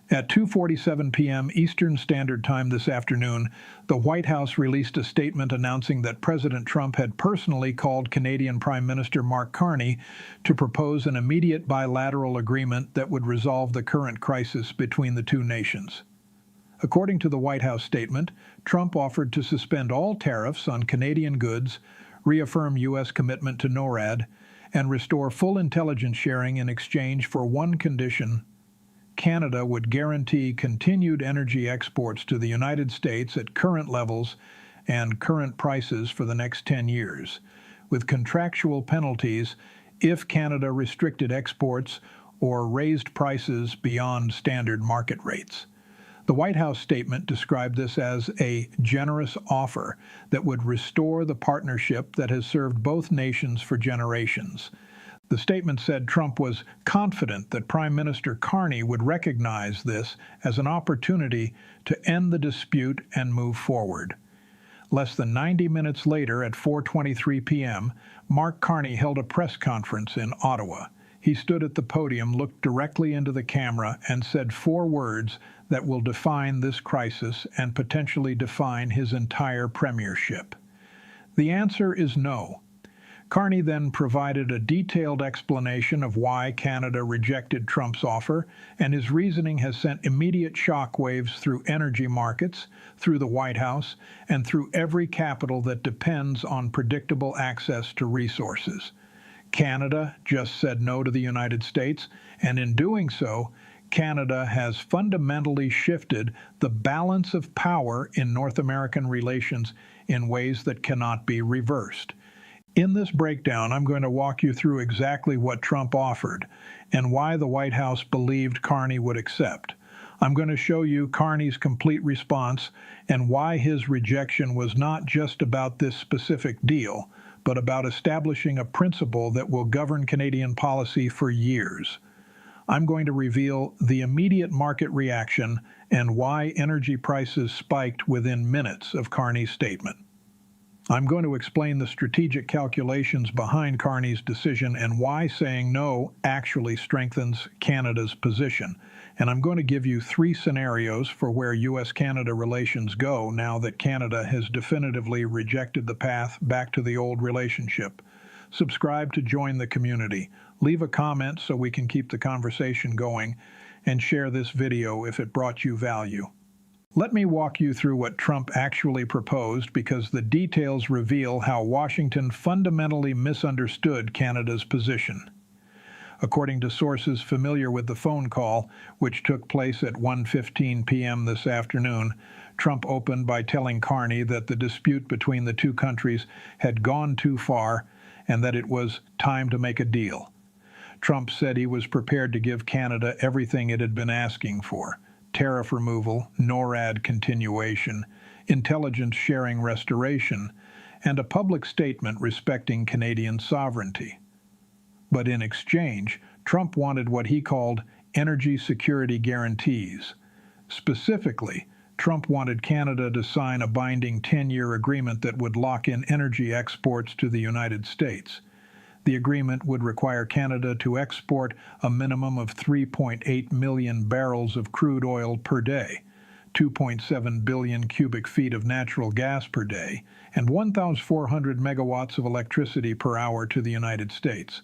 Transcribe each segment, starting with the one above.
At 2:47 p.m. Eastern Standard Time this afternoon, the White House released a statement announcing that President Trump had personally called Canadian Prime Minister Mark Carney to propose an immediate bilateral agreement that would resolve the current crisis between the two nations. According to the White House statement, Trump offered to suspend all tariffs on Canadian goods, reaffirm U.S. commitment to NORAD, and restore full intelligence sharing in exchange for one condition: Canada would guarantee continued energy exports to the United States at current levels and current prices for the next 10 years, with contractual penalties if Canada restricted exports or raised prices beyond standard market rates. The White House statement described this as a generous offer that would restore the partnership that has served both nations for generations. The statement said Trump was confident that Prime Minister Carney would recognize this as an opportunity to end the dispute and move forward. Less than 90 minutes later, at 4:23 p.m., Mark Carney held a press conference in Ottawa. He stood at the podium, looked directly into the camera, and said 4 words that will define this crisis and potentially define his entire premiership. The answer is no. Carney then provided a detailed explanation of why Canada rejected Trump's offer, and his reasoning has sent immediate shockwaves through energy markets, through the White House, and through every capital that depends on predictable access to resources. Canada just said no to the United States, and in doing so, Canada has fundamentally shifted the balance of power in North American relations in ways that cannot be reversed. In this breakdown, I'm going to walk you through exactly what Trump offered and why the White House believed Carney would accept. I'm going to show you Carney's complete response and why his rejection was not just about this specific deal, but about establishing a principle that will govern Canadian policy for years. I'm going to reveal the immediate market reaction and why energy prices spiked within minutes of Carney's statement. I'm going to explain the strategic calculations behind Carney's decision and why saying no actually strengthens Canada's position. And I'm going to give you 3 scenarios for where U.S. Canada relations go now that Canada has definitively rejected the path back to the old relationship. Subscribe to join the community. Leave a comment so we can keep the conversation going, and share this video if it brought you value. Let me walk you through what Trump actually proposed, because the details reveal how Washington fundamentally misunderstood Canada's position. According to sources familiar with the phone call, which took place at 1:15 p.m. this afternoon, Trump opened by telling Carney that the dispute between the two countries had gone too far and that it was time to make a deal. Trump said he was prepared to give Canada everything it had been asking for: tariff removal, NORAD continuation, intelligence sharing restoration, and a public statement respecting Canadian sovereignty. But in exchange, Trump wanted what he called energy security guarantees. Specifically, Trump wanted Canada to sign a binding 10-year agreement that would lock in energy exports to the United States. The agreement would require Canada to export a minimum of 3.8 million barrels of crude oil per day, 2.7 billion cubic feet of natural gas per day, and 1,400 megawatts of electricity per hour to the United States.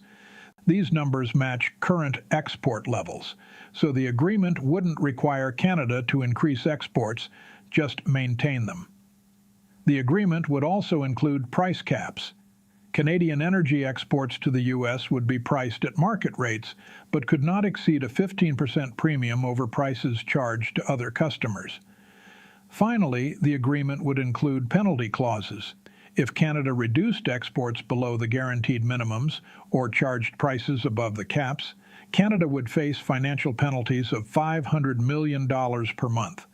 These numbers match current export levels, so the agreement wouldn't require Canada to increase exports, just maintain them. The agreement would also include price caps. Canadian energy exports to the U.S. would be priced at market rates, but could not exceed a 15% premium over prices charged to other customers. Finally, the agreement would include penalty clauses. If Canada reduced exports below the guaranteed minimums or charged prices above the caps, Canada would face financial penalties of $500 million per month.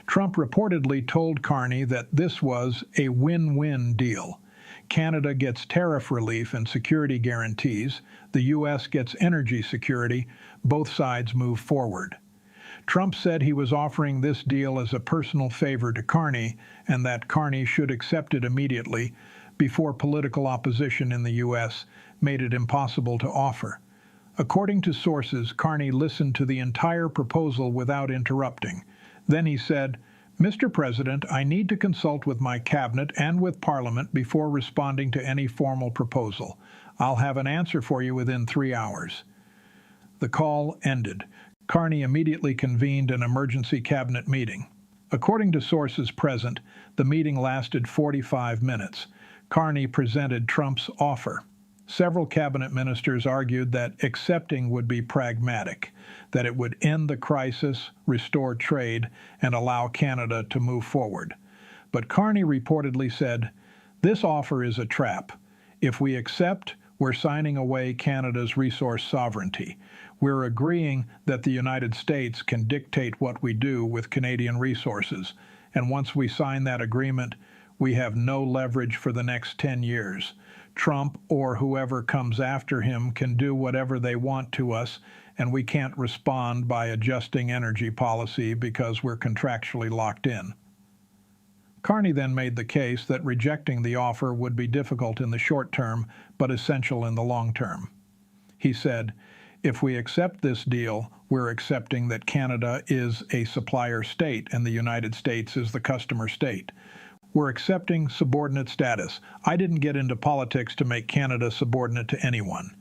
Trump reportedly told Carney that this was a win-win deal. Canada gets tariff relief and security guarantees. The U.S. gets energy security. Both sides move forward. Trump said he was offering this deal as a personal favor to Carney, and that Carney should accept it immediately before political opposition in the U.S. made it impossible to offer. According to sources, Carney listened to the entire proposal without interrupting. Then he said, "Mr. President, I need to consult with my cabinet and with Parliament before responding to any formal proposal. I'll have an answer for you within 3 hours." The call ended. Carney immediately convened an emergency cabinet meeting. According to sources present, the meeting lasted 45 minutes. Carney presented Trump's offer. Several cabinet ministers argued that accepting would be pragmatic, that it would end the crisis, restore trade, and allow Canada to move forward. But Carney reportedly said, "This offer is a trap. If we accept, we're signing away Canada's resource sovereignty. We're agreeing that the United States can dictate what we do with Canadian resources, and once we sign that agreement, we have no leverage for the next 10 years. Trump or whoever comes after him can do whatever they want to us, and we can't respond by adjusting energy policy because we're contractually locked in." Carney then made the case that rejecting the offer would be difficult in the short term, but essential in the long term. He said, "If we accept this deal, we're accepting that Canada is a supplier state and the United States is the customer state. We're accepting subordinate status. I didn't get into politics to make Canada subordinate to anyone."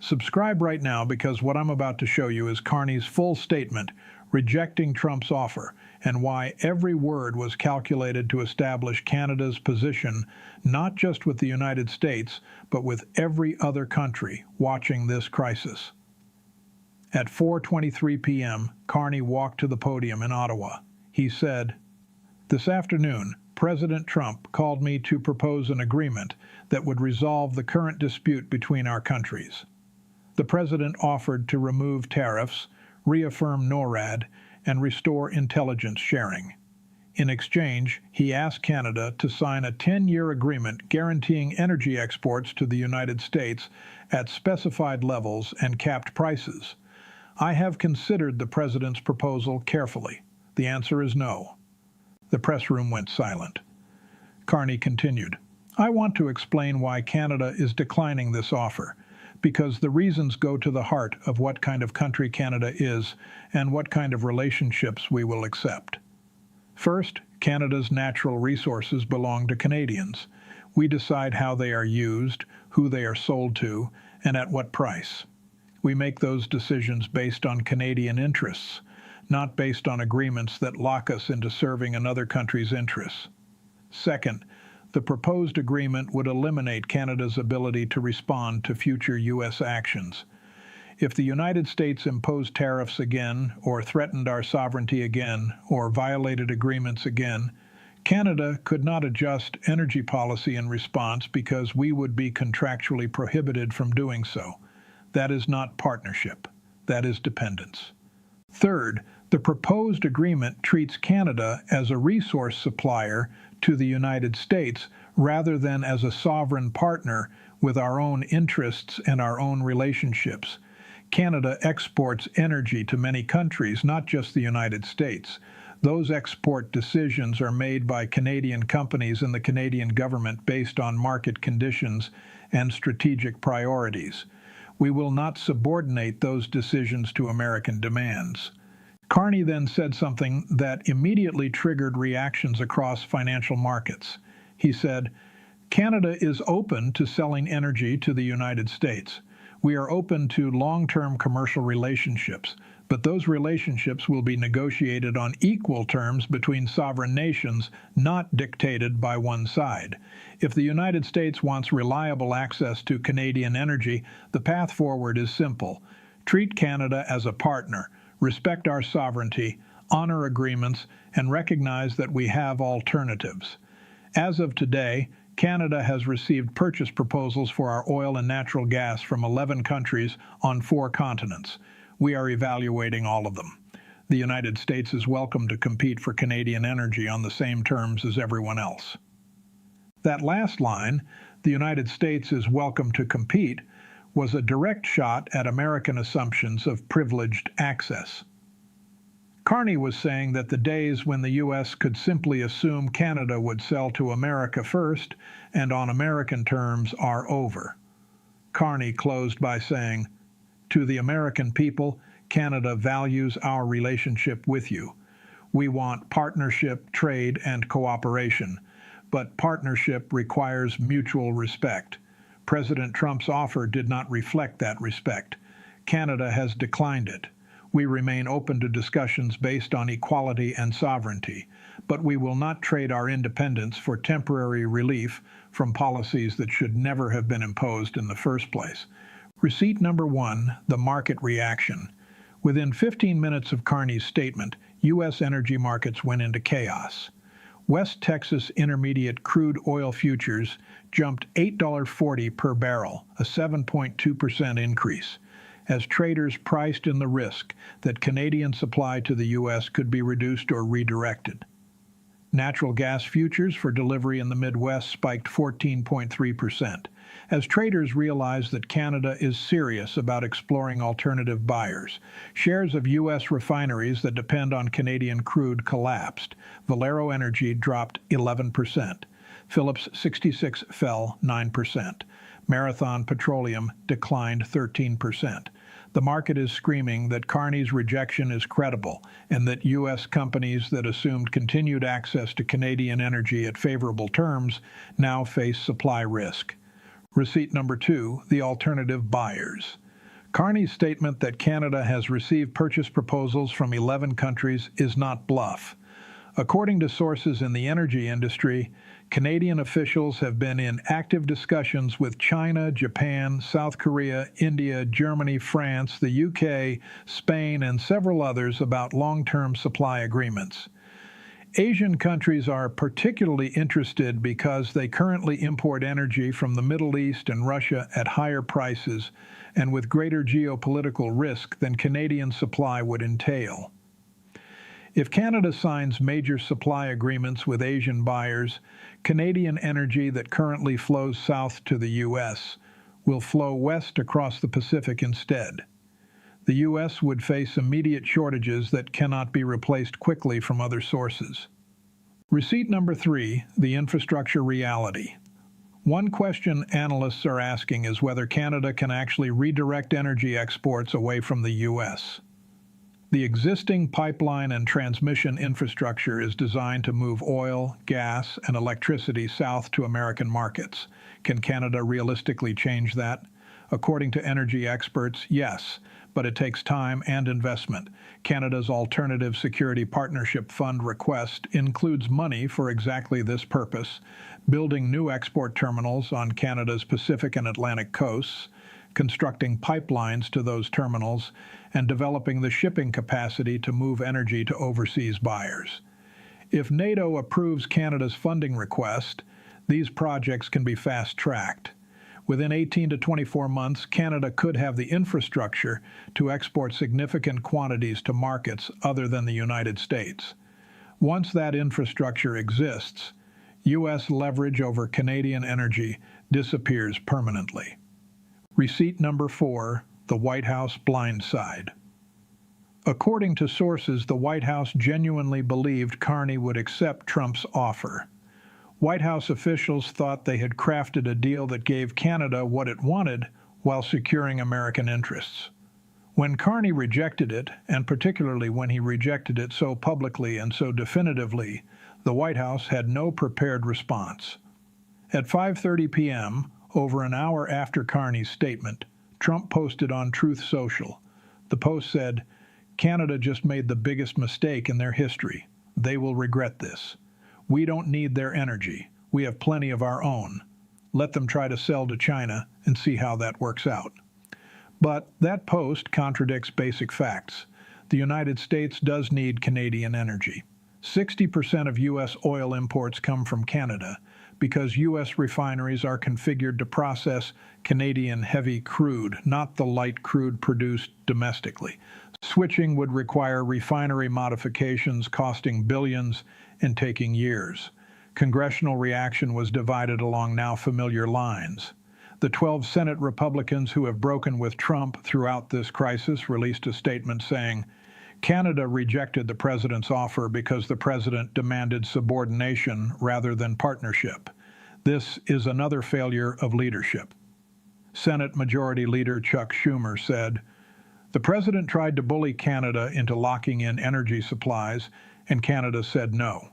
Subscribe right now, because what I'm about to show you is Carney's full statement rejecting Trump's offer and why every word was calculated to establish Canada's position not just with the United States, but with every other country watching this crisis. At 4:23 p.m., Carney walked to the podium in Ottawa. He said, "This afternoon, President Trump called me to propose an agreement that would resolve the current dispute between our countries. The president offered to remove tariffs, reaffirm NORAD, and restore intelligence sharing. In exchange, he asked Canada to sign a 10-year agreement guaranteeing energy exports to the United States at specified levels and capped prices. I have considered the president's proposal carefully. The answer is no." The press room went silent. Carney continued, "I want to explain why Canada is declining this offer, because the reasons go to the heart of what kind of country Canada is and what kind of relationships we will accept. First, Canada's natural resources belong to Canadians. We decide how they are used, who they are sold to, and at what price. We make those decisions based on Canadian interests, not based on agreements that lock us into serving another country's interests. Second, the proposed agreement would eliminate Canada's ability to respond to future U.S. actions. If the United States imposed tariffs again, or threatened our sovereignty again, or violated agreements again, Canada could not adjust energy policy in response because we would be contractually prohibited from doing so. That is not partnership. That is dependence. Third, the proposed agreement treats Canada as a resource supplier to the United States rather than as a sovereign partner with our own interests and our own relationships. Canada exports energy to many countries, not just the United States. Those export decisions are made by Canadian companies and the Canadian government based on market conditions and strategic priorities. We will not subordinate those decisions to American demands. Carney then said something that immediately triggered reactions across financial markets. He said, "Canada is open to selling energy to the United States. We are open to long-term commercial relationships, but those relationships will be negotiated on equal terms between sovereign nations, not dictated by one side. If the United States wants reliable access to Canadian energy, the path forward is simple. Treat Canada as a partner, respect our sovereignty, honor agreements, and recognize that we have alternatives. As of today, Canada has received purchase proposals for our oil and natural gas from 11 countries on 4 continents. We are evaluating all of them. The United States is welcome to compete for Canadian energy on the same terms as everyone else." That last line, "the United States is welcome to compete," was a direct shot at American assumptions of privileged access. Carney was saying that the days when the U.S. could simply assume Canada would sell to America first and on American terms are over. Carney closed by saying, To the American people, Canada values our relationship with you. We want partnership, trade, and cooperation, but partnership requires mutual respect. President Trump's offer did not reflect that respect. Canada has declined it. We remain open to discussions based on equality and sovereignty, but we will not trade our independence for temporary relief from policies that should never have been imposed in the first place. Receipt number 1, the market reaction. Within 15 minutes of Carney's statement, U.S. energy markets went into chaos. West Texas Intermediate crude oil futures jumped $8.40 per barrel, a 7.2% increase, as traders priced in the risk that Canadian supply to the U.S. could be reduced or redirected. Natural gas futures for delivery in the Midwest spiked 14.3%, as traders realized that Canada is serious about exploring alternative buyers. Shares of U.S. refineries that depend on Canadian crude collapsed. Valero Energy dropped 11%. Phillips 66 fell 9%. Marathon Petroleum declined 13%. The market is screaming that Carney's rejection is credible and that U.S. companies that assumed continued access to Canadian energy at favorable terms now face supply risk. Receipt number 2, the alternative buyers. Carney's statement that Canada has received purchase proposals from 11 countries is not bluff. According to sources in the energy industry, Canadian officials have been in active discussions with China, Japan, South Korea, India, Germany, France, the UK, Spain, and several others about long-term supply agreements. Asian countries are particularly interested because they currently import energy from the Middle East and Russia at higher prices and with greater geopolitical risk than Canadian supply would entail. If Canada signs major supply agreements with Asian buyers, Canadian energy that currently flows south to the U.S. will flow west across the Pacific instead. The U.S. would face immediate shortages that cannot be replaced quickly from other sources. Receipt number 3, the infrastructure reality. One question analysts are asking is whether Canada can actually redirect energy exports away from the U.S. The existing pipeline and transmission infrastructure is designed to move oil, gas, and electricity south to American markets. Can Canada realistically change that? According to energy experts, yes, but it takes time and investment. Canada's Alternative Security Partnership Fund request includes money for exactly this purpose: building new export terminals on Canada's Pacific and Atlantic coasts, constructing pipelines to those terminals, and developing the shipping capacity to move energy to overseas buyers. If NATO approves Canada's funding request, these projects can be fast-tracked. Within 18 to 24 months, Canada could have the infrastructure to export significant quantities to markets other than the United States. Once that infrastructure exists, U.S. leverage over Canadian energy disappears permanently. Receipt number 4, the White House blind side. According to sources, the White House genuinely believed Carney would accept Trump's offer. White House officials thought they had crafted a deal that gave Canada what it wanted while securing American interests. When Carney rejected it, and particularly when he rejected it so publicly and so definitively, the White House had no prepared response. At 5:30 p.m., over an hour after Carney's statement, Trump posted on Truth Social. The post said, "Canada just made the biggest mistake in their history. They will regret this. We don't need their energy. We have plenty of our own. Let them try to sell to China and see how that works out." But that post contradicts basic facts. The United States does need Canadian energy. 60% of U.S. oil imports come from Canada because U.S. refineries are configured to process Canadian heavy crude, not the light crude produced domestically. Switching would require refinery modifications costing billions and taking years. Congressional reaction was divided along now familiar lines. The 12 Senate Republicans who have broken with Trump throughout this crisis released a statement saying, "Canada rejected the president's offer because the president demanded subordination rather than partnership. This is another failure of leadership." Senate Majority Leader Chuck Schumer said, The president tried to bully Canada into locking in energy supplies, and Canada said no.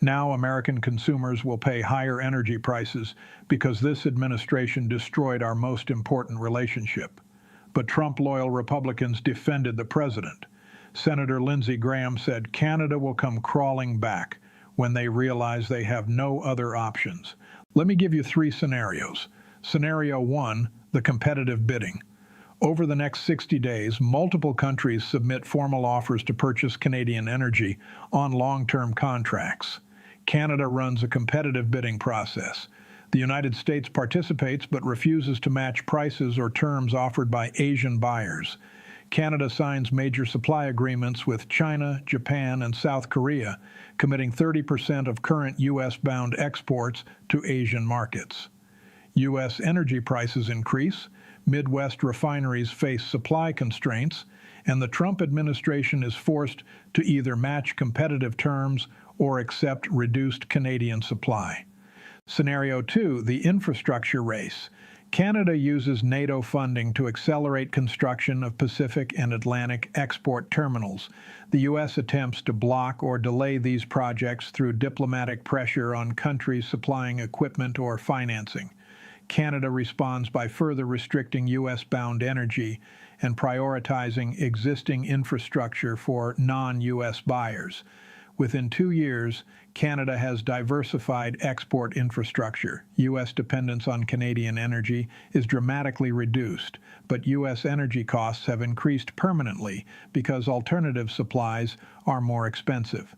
Now American consumers will pay higher energy prices because this administration destroyed our most important relationship. But Trump-loyal Republicans defended the president. Senator Lindsey Graham said Canada will come crawling back when they realize they have no other options. Let me give you 3 scenarios. Scenario 1, the competitive bidding. Over the next 60 days, multiple countries submit formal offers to purchase Canadian energy on long-term contracts. Canada runs a competitive bidding process. The United States participates but refuses to match prices or terms offered by Asian buyers. Canada signs major supply agreements with China, Japan, and South Korea, committing 30% of current U.S.-bound exports to Asian markets. U.S. energy prices increase, Midwest refineries face supply constraints, and the Trump administration is forced to either match competitive terms or accept reduced Canadian supply. Scenario 2, the infrastructure race. Canada uses NATO funding to accelerate construction of Pacific and Atlantic export terminals. The U.S. attempts to block or delay these projects through diplomatic pressure on countries supplying equipment or financing. Canada responds by further restricting U.S.-bound energy and prioritizing existing infrastructure for non-U.S. buyers. Within 2 years, Canada has diversified export infrastructure. U.S. dependence on Canadian energy is dramatically reduced, but U.S. energy costs have increased permanently because alternative supplies are more expensive.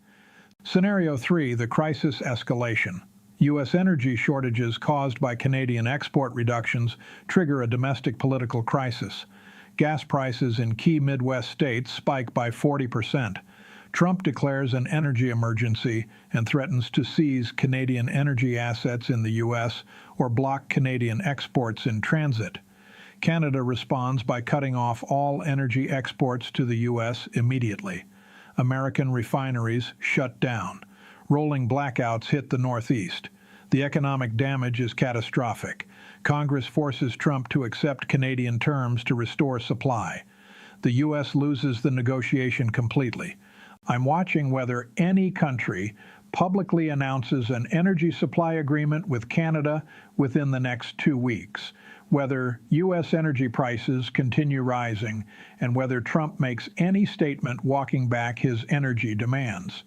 Scenario 3, the crisis escalation. U.S. energy shortages caused by Canadian export reductions trigger a domestic political crisis. Gas prices in key Midwest states spike by 40%. Trump declares an energy emergency and threatens to seize Canadian energy assets in the U.S. or block Canadian exports in transit. Canada responds by cutting off all energy exports to the U.S. immediately. American refineries shut down. Rolling blackouts hit the Northeast. The economic damage is catastrophic. Congress forces Trump to accept Canadian terms to restore supply. The U.S. loses the negotiation completely. I'm watching whether any country publicly announces an energy supply agreement with Canada within the next 2 weeks, whether U.S. energy prices continue rising, and whether Trump makes any statement walking back his energy demands.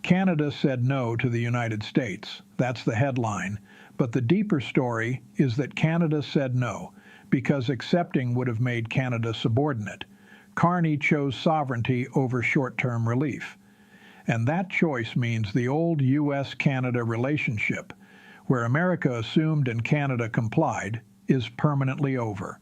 Canada said no to the United States. That's the headline. But the deeper story is that Canada said no because accepting would have made Canada subordinate. Carney chose sovereignty over short-term relief. And that choice means the old U.S. Canada relationship, where America assumed and Canada complied, is permanently over.